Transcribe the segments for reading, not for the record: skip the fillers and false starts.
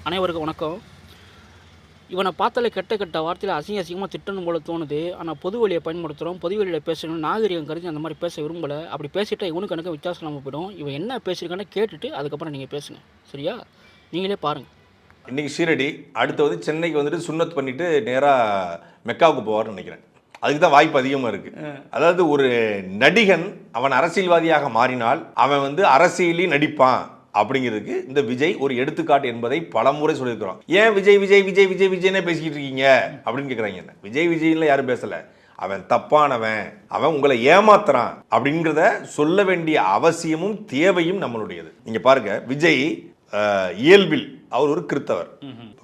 அனைவருக்கும் வணக்கம். இவனை பார்த்தாலே கெட்ட கெட்ட வார்த்தையில் அசிங்கமாக திட்டணும் போல தோணுது. ஆனால் பொது வழியை பயன்படுத்துகிறோம். பொது வழியில் பேசணும், நாகரிகம் கருதி அந்த மாதிரி பேச விரும்பலை. அப்படி பேசிட்டா இவனுக்கு எனக்கு வித்தியாசம் இல்லாமல் போயிடும். இவன் என்ன பேசியிருக்கான்னு கேட்டுட்டு அதுக்கப்புறம் நீங்கள் பேசுங்க, சரியா? நீங்களே பாருங்கள். இன்றைக்கி ஷீரடி, அடுத்து வந்து சென்னைக்கு வந்துட்டு சுன்னத் பண்ணிவிட்டு நேராக மெக்காவுக்கு போவார்னு நினைக்கிறேன். அதுக்கு தான் வாய்ப்பு அதிகமாக இருக்குது. அதாவது ஒரு நடிகன் அவன் அரசியல்வாதியாக மாறினால் அவன் வந்து அரசியலையும் நடிப்பான் அப்படிங்கிறதுக்கு இந்த விஜய் ஒரு எடுத்துக்காட்டு என்பதை பலமுறை சொல்லியிருக்கிறோம். ஏன் விஜய் விஜய் விஜய் விஜய் விஜய்னே பேசிக்கிட்டு இருக்கீங்க அப்படின்னு கேட்குறாங்க. என்ன விஜய் விஜய்ல யாரும் பேசலை, அவன் தப்பானவன், அவன் உங்களை ஏமாத்துறான் அப்படிங்கிறத சொல்ல வேண்டிய அவசியமும் தேவையும் நம்மளுடையது. நீங்கள் பாருங்க, விஜய் இயல்பில் அவர் ஒரு கிறித்தவர்,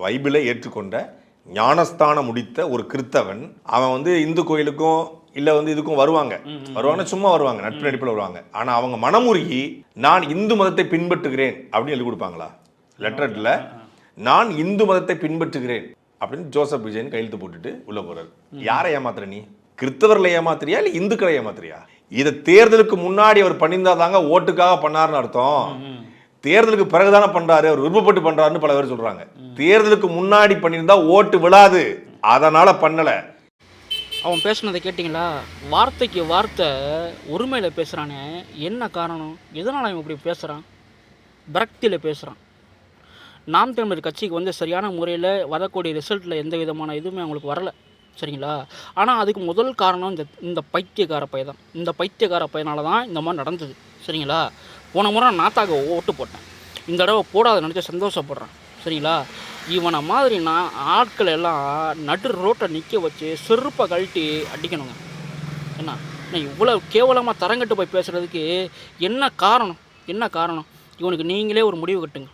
பைபிளை ஏற்றுக்கொண்ட ஞானஸ்தானம் முடித்த ஒரு கிறித்தவன். அவன் வந்து இந்து கோயிலுக்கும் இல்லை வந்து இதுக்கும் வருவாங்கன்னா சும்மா வருவாங்க, நட்பு நடிப்பில் வருவாங்க. ஆனால் அவங்க மனமுருகி நான் இந்து மதத்தை பின்பற்றுகிறேன் அப்படின்னு எழுதி கொடுப்பாங்களா? லெட்டர்ல நான் இந்து மதத்தை பின்பற்றுகிறேன் அப்படின்னு ஜோசப் விஜயன் கையெழுத்து போட்டுட்டு உள்ள போறாரு. யாரை ஏமாத்துற நீ? கிறிஸ்தவர்களை ஏமாத்துறியா இல்லை இந்துக்களை ஏமாத்துறியா? இதை தேர்தலுக்கு முன்னாடி அவர் பண்ணியிருந்தாதாங்க ஓட்டுக்காக பண்ணாருன்னு அர்த்தம். தேர்தலுக்கு பிறகுதானே பண்றாரு, அவர் விருப்பப்பட்டு பண்றாருன்னு பல பேர் சொல்றாங்க. தேர்தலுக்கு முன்னாடி பண்ணியிருந்தா ஓட்டு விழாது, அதனால பண்ணல. அவன் பேசுனதை கேட்டிங்களா? வார்த்தைக்கு வார்த்தை ஒருமையில் பேசுகிறானே, என்ன காரணம்? எதனால் அவன் இப்படி பேசுகிறான்? விரக்தியில் பேசுகிறான். நாம் தமிழர் கட்சிக்கு வந்து சரியான முறையில் வரக்கூடிய ரிசல்ட்டில் எந்த விதமான இதுவுமே அவங்களுக்கு வரலை, சரிங்களா? ஆனால் அதுக்கு முதல் காரணம் இந்த பைத்தியக்கார பையன் தான். இந்த பைத்தியக்கார பையனால தான் இந்த மாதிரி நடந்தது, சரிங்களா? போன முறை நாத்தாக ஓட்டு போட்டேன், இந்த தடவை போடாத நினச்சி சந்தோஷப்படுறேன், சரிங்களா? இவனை மாதிரி நான் ஆட்கள் எல்லாம் நடு ரோட்டை நிற்க வச்சு செருப்பை கழட்டி அடிக்கணுங்க. என்ன இவ்வளோ கேவலமாக தரங்கட்டு போய் பேசுகிறதுக்கு என்ன காரணம்? இவனுக்கு நீங்களே ஒரு முடிவு கட்டுங்க.